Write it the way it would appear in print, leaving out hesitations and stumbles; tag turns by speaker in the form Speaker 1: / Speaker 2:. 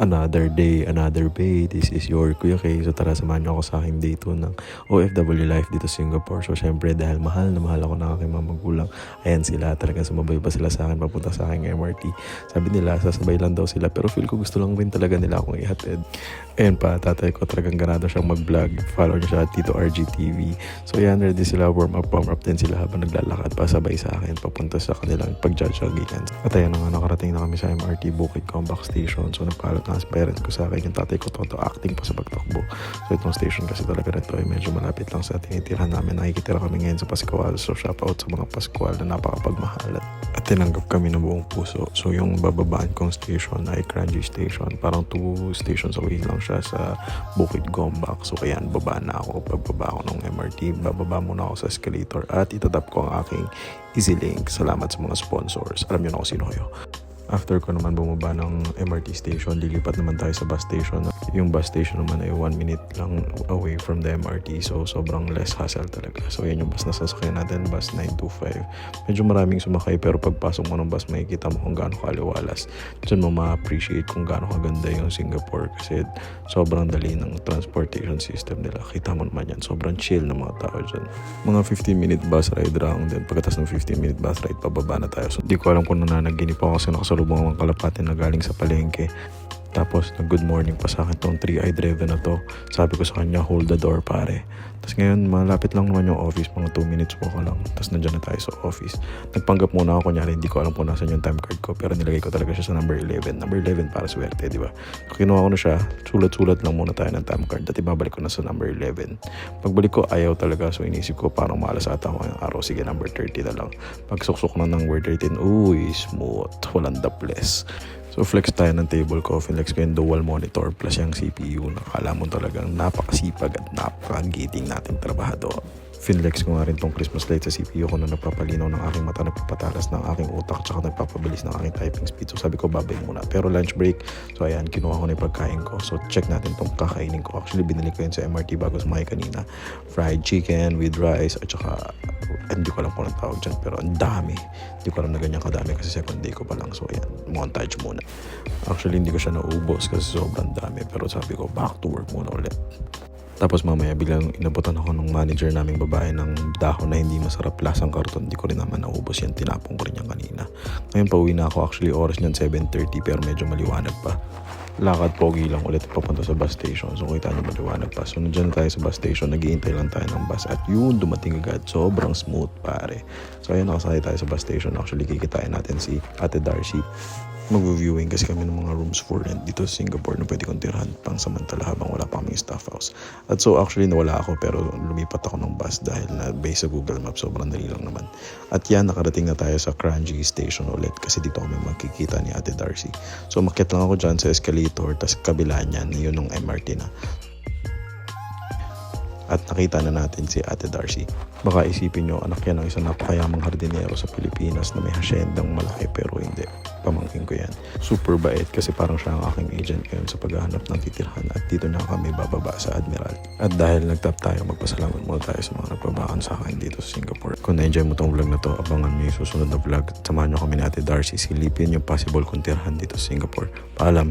Speaker 1: Another day, another bay. This is your Kuya K. So tara, samahan niyo ako sa aking day 2 ng OFW life dito sa Singapore. So syempre dahil mahal na mahal ako ng aking mga magulang, ayan sila, talagang sumabay pa sila sa akin papunta sa aking MRT. Sabi nila sasabay lang daw sila, pero feel ko gusto lang rin talaga nila akong ihatid. Ayan pa, tatay ko talagang ganado siyang mag-vlog. Follow niyo siya at Tito RGTV. So ayan, ready sila, warm up din sila habang naglalakad pa sabay sa akin papunta sa kanilang pag-judge-jogging. At ayan na nga, nakarating na kami sa MRT Bukit Gombak Station. So nagpaalat na parents ko sa akin, yung tatay ko toto acting pa sa pagtakbo. So itong station kasi talaga rin to ay medyo malapit lang sa tinitirahan namin. Nakikitira kami ngayon sa Pascual. So shout out sa mga Pascual na napakapagmahal at tinanggap kami ng buong puso. So yung bababaan kong station ay Kranji Station. Parang 2 stations away lang siya sa Bukit Gombak. So ayan, baba na ako. Pagbaba ako ng MRT, bababa muna ako sa escalator at itatap ko ang aking EasyLink. Salamat sa mga sponsors. Alam niyo na kung sino kayo. After ko naman bumaba ng MRT station, lilipat naman tayo sa bus station. Yung bus station naman ay 1 minute lang away from the MRT. So, sobrang less hassle talaga. So, yan yung bus na sasakyan natin, bus 925. Medyo maraming sumakay pero pagpasok mo ng bus, makikita mo kung gaano kaliwalas. Diyan mo ma-appreciate kung gaano kaganda yung Singapore kasi sobrang dali ng transportation system nila. Kita mo naman yan. Sobrang chill ng mga tao dyan. Mga 15-minute bus ride lang. Then, pagkatas ng 15-minute bus ride, pababa na tayo. So, di ko alam kung nananaginip ako kasi nakasalubong ang kalapate na galing sa palengke. Tapos nag-good morning pa sa akin tong 3i driver na to. Sabi ko sa kanya, hold the door pare. Tapos ngayon, malapit lang naman yung office, mga 2 minutes walk lang. Tapos nandyan na tayo sa office. Nagpanggap muna ako, kunyari hindi ko alam kung nasan yung time card ko, pero nilagay ko talaga siya sa number 11. Number 11 para swerte, di ba? So, kinuha ko na siya, sulat-sulat lang muna tayo ng time card at ibabalik ko na sa number 11. Pagbalik ko, ayaw talaga. So inisip ko, parang malas ata ako ngayong araw. Sige, number 30 na lang. Pagsuksok na ng number 13, uy, smooth. Walang dapless. So flex tayo ng table ko, flex ko yung dual monitor plus yung CPU. Nakala mo talagang napakasipag at napakagiting nating trabahador. Finlex ko nga rin tong Christmas light sa CPU ko na nagpapalinaw ng aking mata, nagpapatalas ng aking utak, tsaka nagpapabilis ng aking typing speed. So sabi ko babay muna. Pero lunch break, so ayan, kinuha ko na yung pagkain ko. So check natin tong kakainin ko. Actually, binili ko yun sa MRT bago sumakay kanina. Fried chicken with rice at tsaka, hindi ko alam kung anong tawag dyan, pero ang dami. Hindi ko alam na ganyan kadami kasi second day ko pa lang. So ayan, montage muna. Actually, hindi ko siya naubos kasi sobrang dami. Pero sabi ko, back to work muna ulit. Tapos mamaya biglang inabutan ako ng manager naming babae ng dahon na hindi masarap lasang karton. Hindi ko rin naman naubos yan. Tinapong ko rin yan kanina. Ngayon pauwi na ako. Actually oras niyan 7:30 pero medyo maliwanag pa. Lakad pogi lang ulit papunta sa bus station. So kita niyo maliwanag pa. So nandiyan tayo sa bus station. Naghihintay lang tayo ng bus. At yun, dumating agad. Sobrang smooth pare. So ayun, nakasakay tayo sa bus station. Actually kikitain natin si Ate Darcy. Mag-viewing kasi kami ng mga rooms for rent dito sa Singapore na pwede kong tirahan pang samantala habang wala pa kaming staff house. At so actually nawala ako pero lumipat ako ng bus dahil na based sa Google Maps, sobrang dali lang naman. At yan, nakarating na tayo sa Kranji Station ulit kasi dito kami magkikita ni Ate Darcy. So makiat lang ako dyan sa escalator, tas kabila niyan, yun ng MRT na. At nakita na natin si Ate Darcy. Baka isipin nyo, anak yan ng isang napakayamang hardinero sa Pilipinas na may hasyendang malaki pero hindi. Pamangkin ko yan. Super bait kasi parang siya ang aking agent ngayon sa paghahanap ng titirhan at dito na kami bababa sa Admiral. At dahil nagtap tayo, magpasalamat muna tayo sa mga nagbabaan sa akin dito sa Singapore. Kung na-enjoy mo tong vlog na to, abangan mo yung susunod na vlog. Samahan nyo kami ni Ate Darcy, silipin yung possible kong tirhan dito sa Singapore. Paalam!